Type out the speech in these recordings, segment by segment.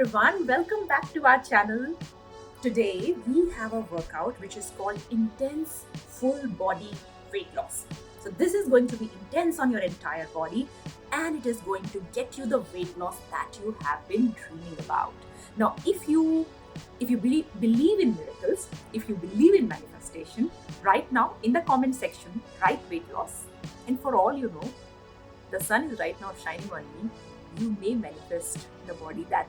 everyone, welcome back to our channel. Today we have a workout which is called intense full body weight loss. So this is going to be intense on your entire body and it is going to get you the weight loss that you have been dreaming about. Now if you believe in miracles, if you believe in manifestation, right now in the comment section write weight loss, and for all you know, the sun is right now shining on me. You may manifest the body that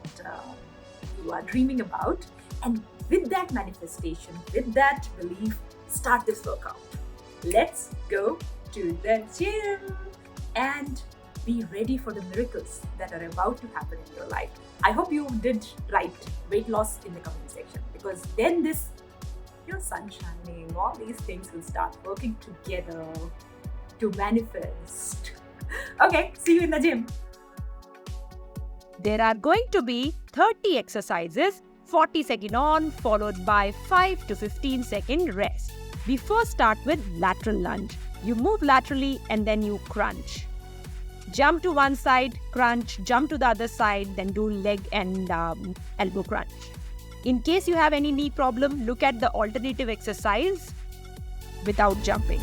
you are dreaming about. And with that manifestation, with that belief, start this workout. Let's go to the gym and be ready for the miracles that are about to happen in your life. I hope you did write weight loss in the comment section, because then this, sun shining, all these things will start working together to manifest. Okay, see you in the gym. There are going to be 30 exercises, 40 second on, followed by 5 to 15 second rest. We first start with lateral lunge. You move laterally and then you crunch. Jump to one side, crunch, jump to the other side, then do leg and elbow crunch. In case you have any knee problem, look at the alternative exercise without jumping.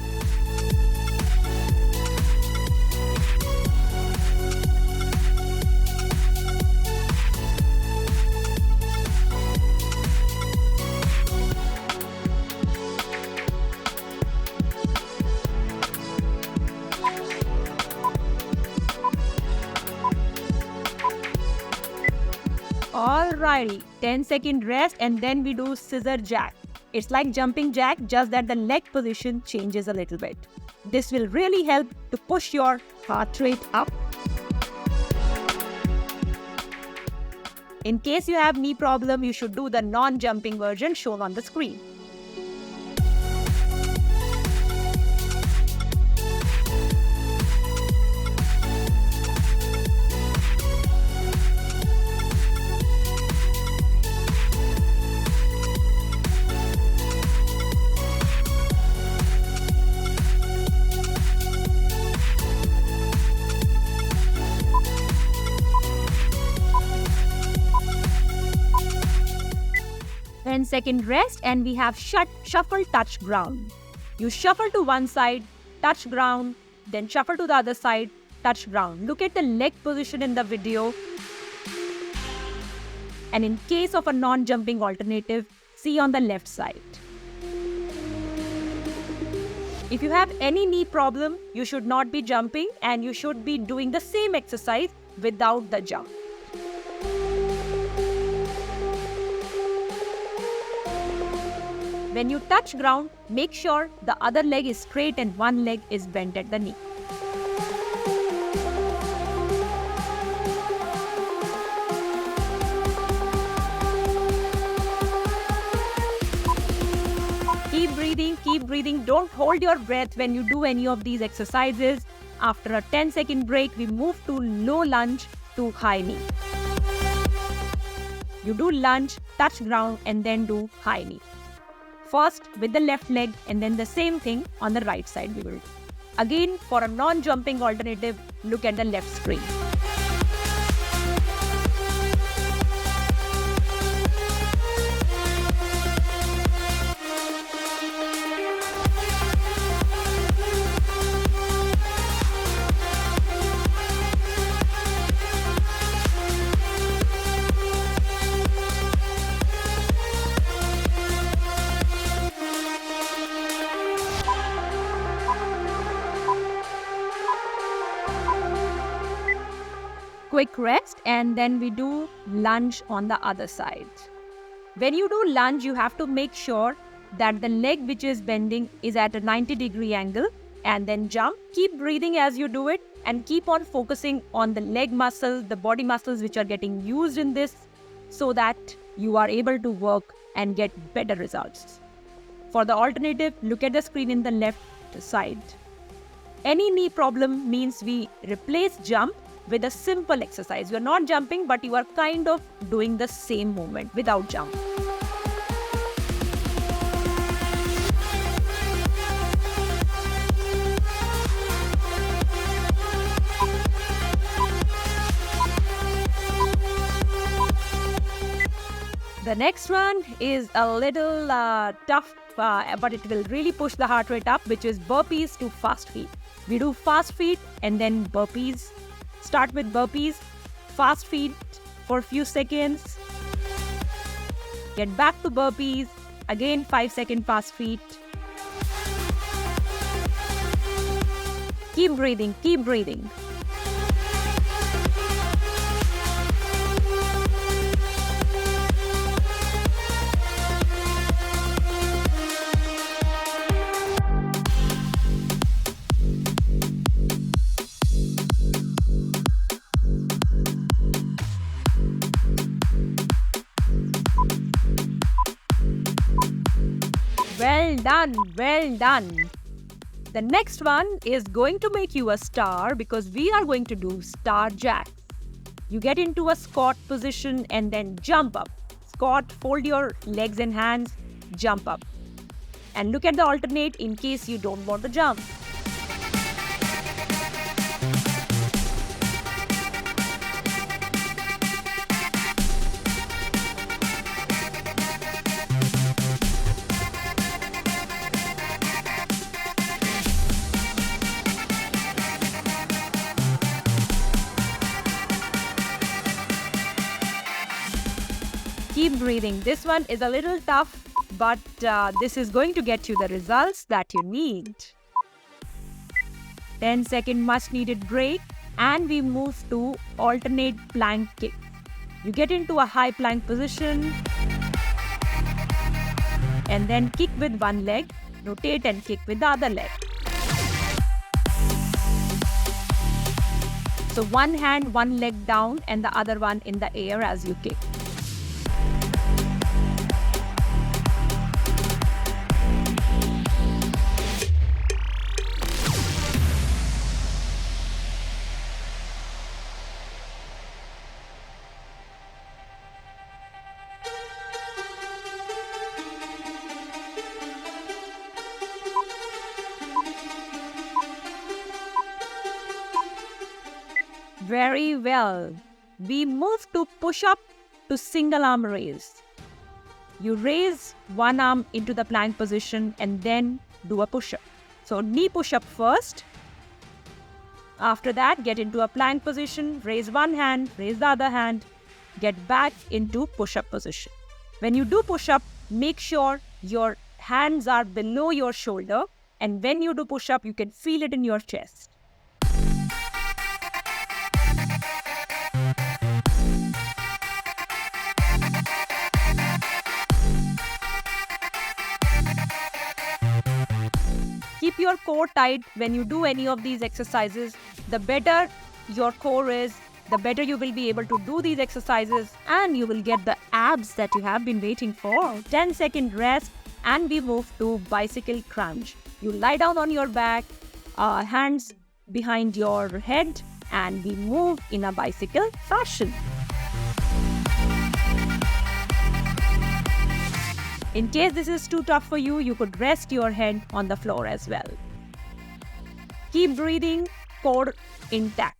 Alrighty, 10-second rest and then we do scissor jack. It's like jumping jack, just that the leg position changes a little bit. This will really help to push your heart rate up. In case you have knee problem, you should do the non-jumping version shown on the screen. Second rest and we have shuffle touch ground. You shuffle to one side, touch ground, then shuffle to the other side, touch ground. Look at the leg position in the video. And in case of a non-jumping alternative, see on the left side. If you have any knee problem, you should not be jumping and you should be doing the same exercise without the jump. When you touch ground, make sure the other leg is straight and one leg is bent at the knee. Keep breathing. Don't hold your breath when you do any of these exercises. After a 10-second break, we move to low lunge to high knee. You do lunge, touch ground and then do high knee. First with the left leg and then the same thing on the right side we will do. Again, for a non-jumping alternative, look at the left screen. Quick rest and then we do lunge on the other side. When you do lunge, you have to make sure that the leg which is bending is at a 90-degree angle and then jump. Keep breathing as you do it and keep on focusing on the leg muscle, the body muscles which are getting used in this, so that you are able to work and get better results. For the alternative, look at the screen in the left side. Any knee problem means we replace jump with a simple exercise. You are not jumping, but you are kind of doing the same movement without jump. The next one is a little tough, but it will really push the heart rate up, which is burpees to fast feet. We do fast feet and then burpees. Start with burpees, fast feet for a few seconds. Get back to burpees, again 5-second fast feet. Keep breathing, keep breathing. Well done, well done. The next one is going to make you a star because we are going to do star jacks. You get into a squat position and then jump up. Squat, fold your legs and hands, jump up. And look at the alternate in case you don't want to jump. Keep breathing. This one is a little tough, but this is going to get you the results that you need. 10-second much needed break, and we move to alternate plank kick. You get into a high plank position and then kick with one leg, rotate and kick with the other leg. So one hand, one leg down and the other one in the air as you kick. Very well. We move to push-up to single arm raise. You raise one arm into the plank position and then do a push-up. So knee push-up first. After that, get into a plank position, raise one hand, raise the other hand, get back into push-up position. When you do push-up, make sure your hands are below your shoulder, and when you do push-up, you can feel it in your chest. Keep your core tight when you do any of these exercises. The better your core is, the better you will be able to do these exercises and you will get the abs that you have been waiting for. 10-second rest and we move to bicycle crunch. You lie down on your back, hands behind your head, and we move in a bicycle fashion. In case this is too tough for you, you could rest your head on the floor as well. Keep breathing, core intact.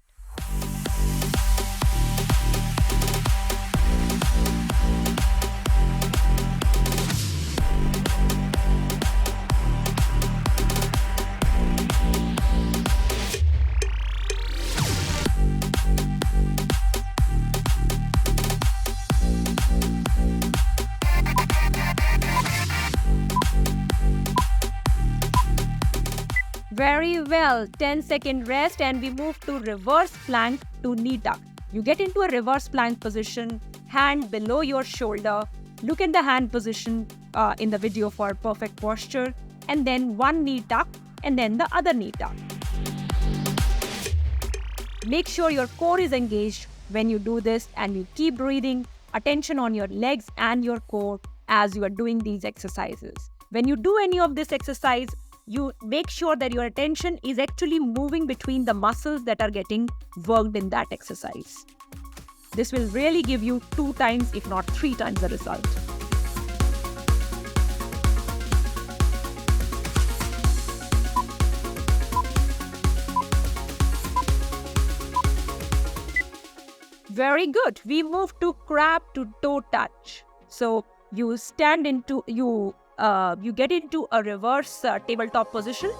Very well, 10-second rest and we move to reverse plank to knee tuck. You get into a reverse plank position, hand below your shoulder. Look at the hand position in the video for perfect posture, and then one knee tuck and then the other knee tuck. Make sure your core is engaged when you do this and you keep breathing, attention on your legs and your core as you are doing these exercises. When you do any of this exercise, you make sure that your attention is actually moving between the muscles that are getting worked in that exercise. This will really give you 2 times, if not 3 times the result. Very good. We move to crab to toe touch. So you get into a reverse tabletop position,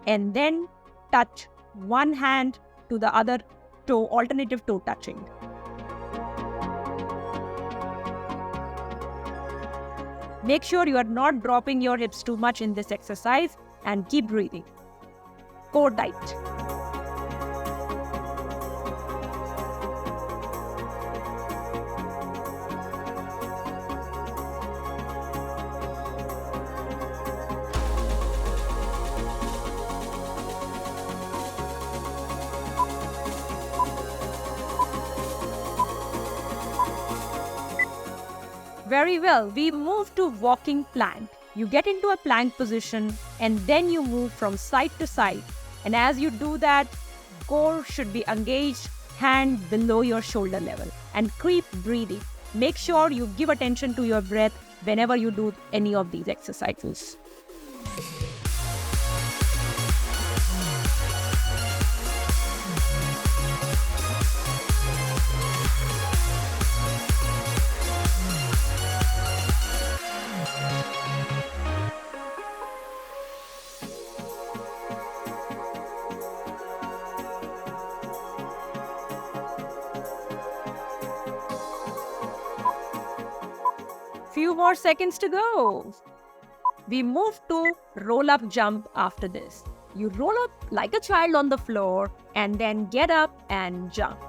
and then touch one hand to the other toe, alternative toe touching. Make sure you are not dropping your hips too much in this exercise and keep breathing. Core tight. Very well. We move to walking plank. You get into a plank position and then you move from side to side. And as you do that, core should be engaged, hand below your shoulder level, and keep breathing. Make sure you give attention to your breath whenever you do any of these exercises. Few more seconds to go. We move to roll-up jump after this. You roll up like a child on the floor and then get up and jump.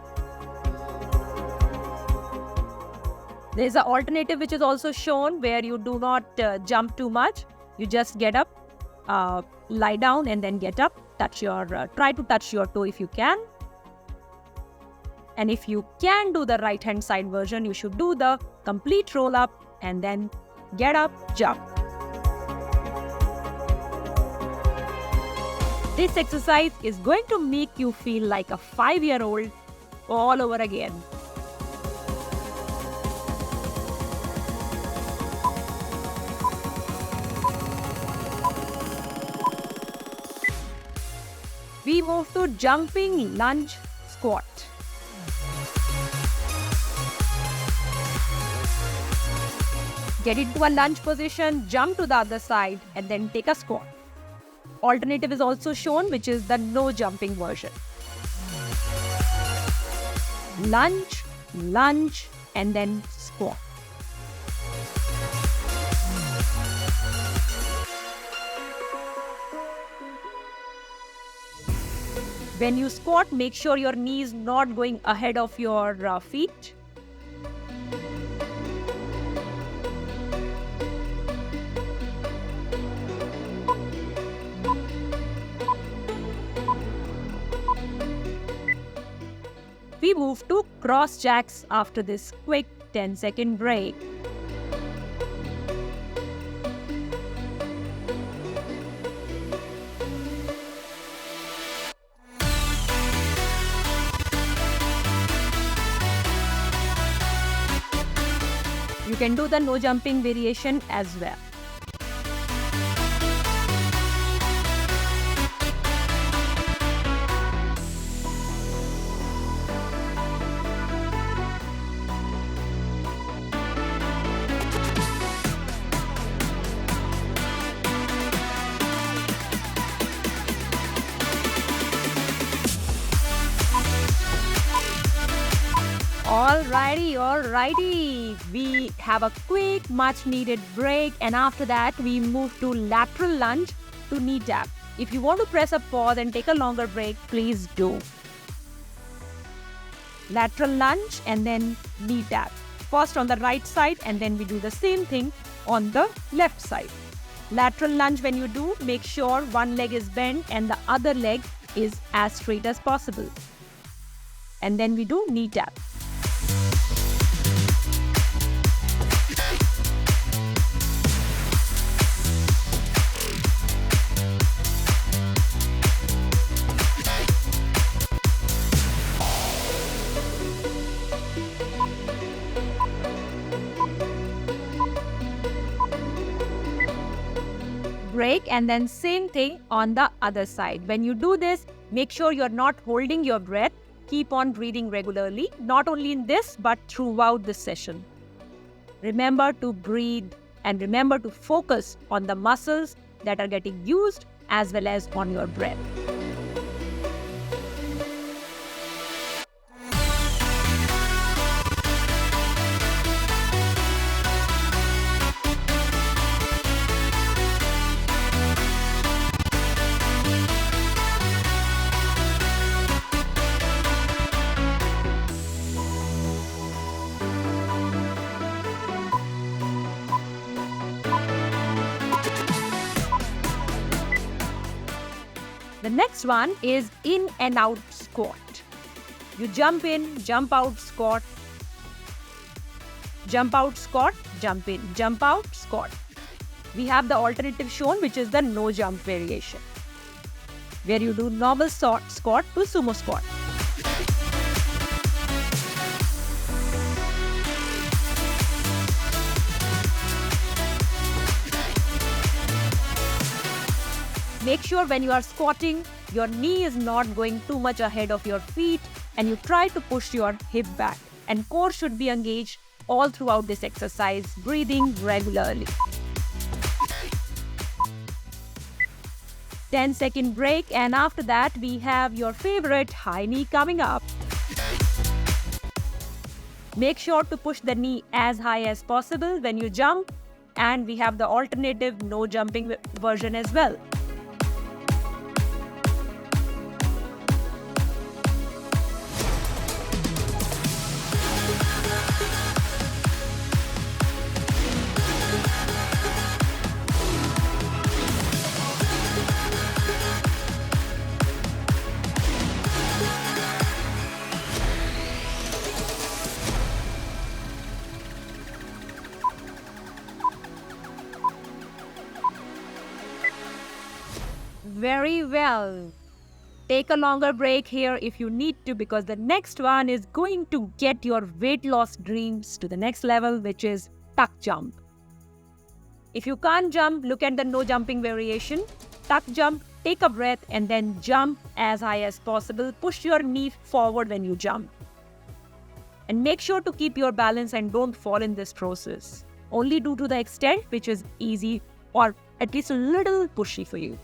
There's an alternative which is also shown where you do not jump too much. You just get up, lie down and then get up. Try to touch your toe if you can. And if you can do the right hand side version, you should do the complete roll up and then get up, jump. This exercise is going to make you feel like a 5-year-old all over again. We move to jumping lunge squat. Get into a lunge position, jump to the other side and then take a squat. Alternative is also shown, which is the no jumping version. Lunge, lunge and then squat. When you squat, make sure your knee is not going ahead of your feet. We move to cross jacks after this quick 10-second break. You can do the no jumping variation as well. Alrighty. We have a quick, much needed break, and after that, we move to lateral lunge to knee tap. If you want to press a pause and take a longer break, please do. Lateral lunge and then knee tap. First on the right side, and then we do the same thing on the left side. Lateral lunge, when you do, make sure one leg is bent and the other leg is as straight as possible. And then we do knee tap. Break, and then same thing on the other side. When you do this, make sure you're not holding your breath. keep on breathing regularly, not only in this, but throughout this session. Remember to breathe and remember to focus on the muscles that are getting used as well as on your breath. The next one is in and out squat. You jump in, jump out, squat. Jump out, squat, jump in, jump out, squat. We have the alternative shown, which is the no jump variation, where you do normal squat to sumo squat. Make sure when you are squatting, your knee is not going too much ahead of your feet and you try to push your hip back. And core should be engaged all throughout this exercise, breathing regularly. 10-second break, and after that we have your favorite high knee coming up. Make sure to push the knee as high as possible when you jump, and we have the alternative no jumping version as well. Very well. Take a longer break here if you need to, because the next one is going to get your weight loss dreams to the next level, which is tuck jump. If you can't jump, look at the no jumping variation. Tuck jump, take a breath, and then jump as high as possible. Push your knee forward when you jump. And make sure to keep your balance and don't fall in this process. Only do to the extent which is easy or at least a little pushy for you.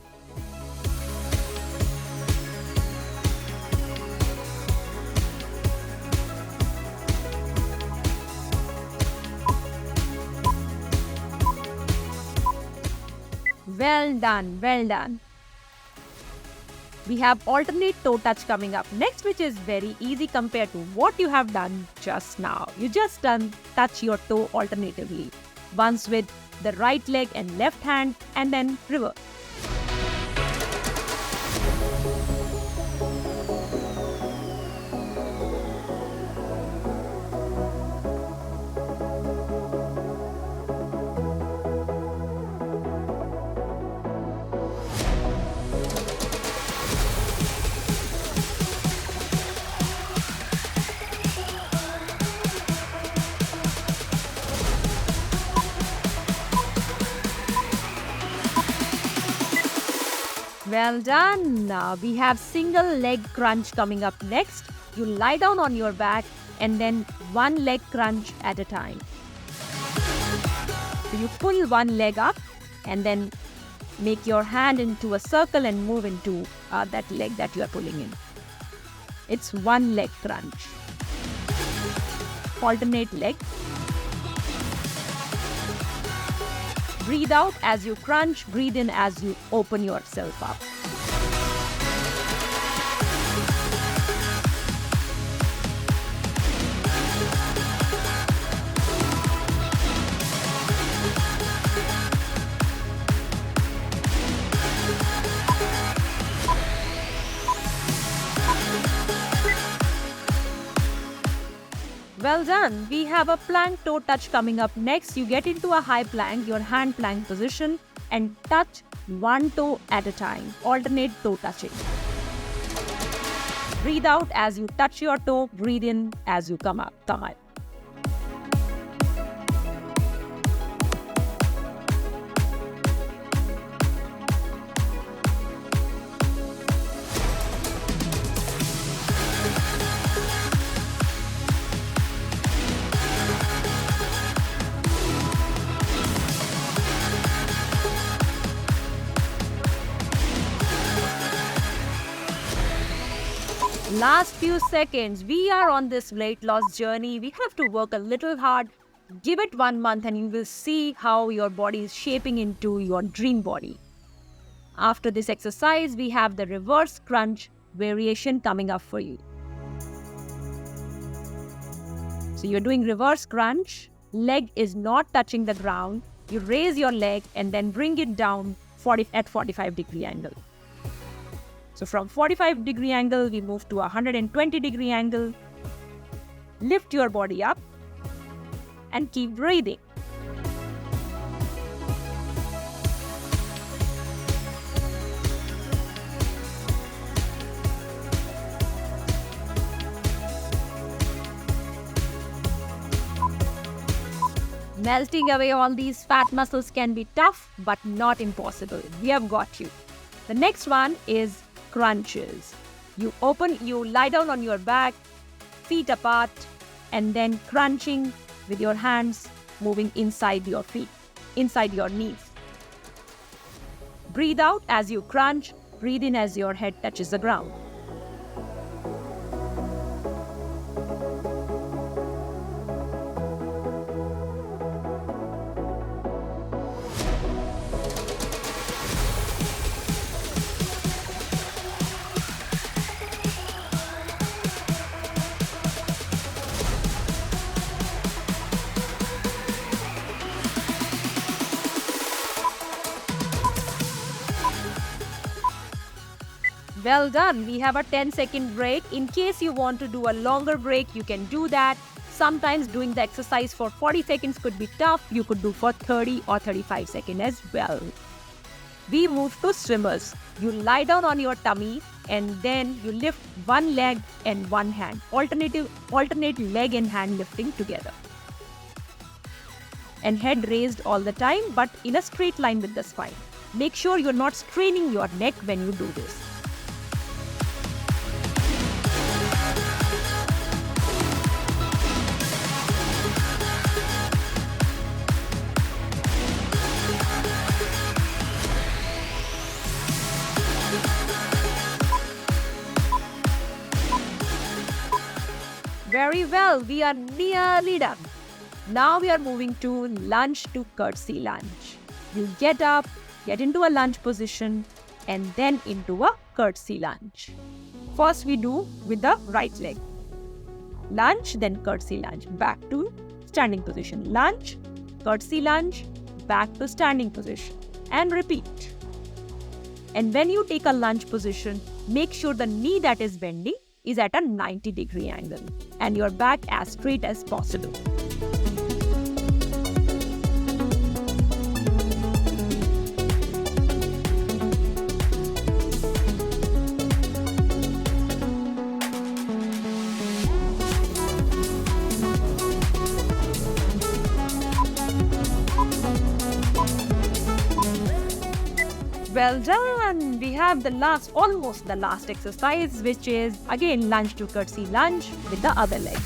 Well done, well done. We have alternate toe touch coming up next, which is very easy compared to what you have done just now. You just touch your toe alternatively, once with the right leg and left hand, and then reverse. Well done. Now we have single leg crunch coming up next. You lie down on your back and then one leg crunch at a time. So you pull one leg up and then make your hand into a circle and move into that leg that you are pulling in. It's one leg crunch. Alternate leg. Breathe out as you crunch, breathe in as you open yourself up. Well done. We have a plank toe touch coming up next. You get into a high plank, your hand plank position, and touch one toe at a time. Alternate toe touching. Breathe out as you touch your toe. Breathe in as you come up. Last few seconds. We are on this weight loss journey. We have to work a little hard. Give it 1 month and you will see how your body is shaping into your dream body. After this exercise, we have the reverse crunch variation coming up for you. So you're doing reverse crunch. Leg is not touching the ground. You raise your leg and then bring it down at 45-degree angle. So from 45-degree angle, we move to 120-degree angle. Lift your body up and keep breathing. Melting away all these fat muscles can be tough, but not impossible. We have got you. The next one is crunches. You lie down on your back, feet apart, and then crunching with your hands moving inside your feet, inside your knees. Breathe out as you crunch, breathe in as your head touches the ground. Well done. We have a 10-second break. In case you want to do a longer break, you can do that. Sometimes doing the exercise for 40 seconds could be tough. You could do for 30 or 35 seconds as well. We move to swimmers. You lie down on your tummy and then you lift one leg and one hand. Alternate leg and hand lifting together. And head raised all the time, but in a straight line with the spine. Make sure you're not straining your neck when you do this. Very well, we are nearly done. Now we are moving to lunge to curtsy lunge. You get up, get into a lunge position, and then into a curtsy lunge. First we do with the right leg. Lunge, then curtsy lunge. Back to standing position. Lunge, curtsy lunge, back to standing position. And repeat. And when you take a lunge position, make sure the knee that is bending is at a 90-degree angle and your back as straight as possible. Well done! We have almost the last exercise, which is again lunge to curtsy lunge with the other leg.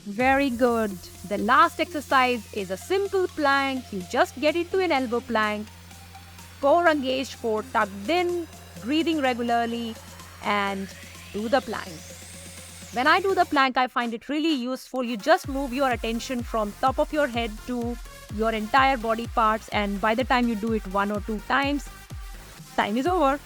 Very good. The last exercise is a simple plank. You just get into an elbow plank. Core engaged, core tucked in, breathing regularly, and do the plank. When I do the plank, I find it really useful. You just move your attention from top of your head to your entire body parts, and by the time you do it 1 or 2 times, time is over.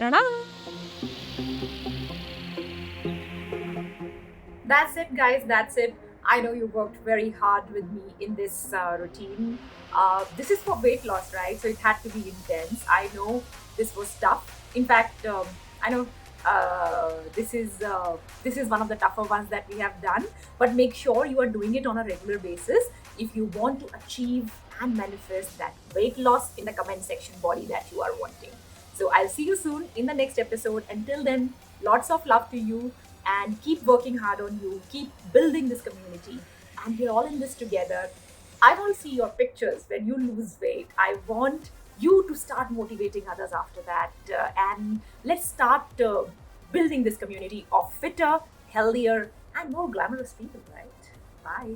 Ta-da! That's it, guys. That's it. I know you worked very hard with me in this routine. This is for weight loss, right? So it had to be intense. I know this was tough. In fact, I know this is one of the tougher ones that we have done. But make sure you are doing it on a regular basis if you want to achieve and manifest that weight loss in the comment section body that you are wanting. So I'll see you soon in the next episode. Until then, lots of love to you and keep working hard on you, keep building this community, and we're all in this together. I want to see your pictures when you lose weight. I want you to start motivating others after that, and let's start building this community of fitter, healthier, and more glamorous people, right? Bye.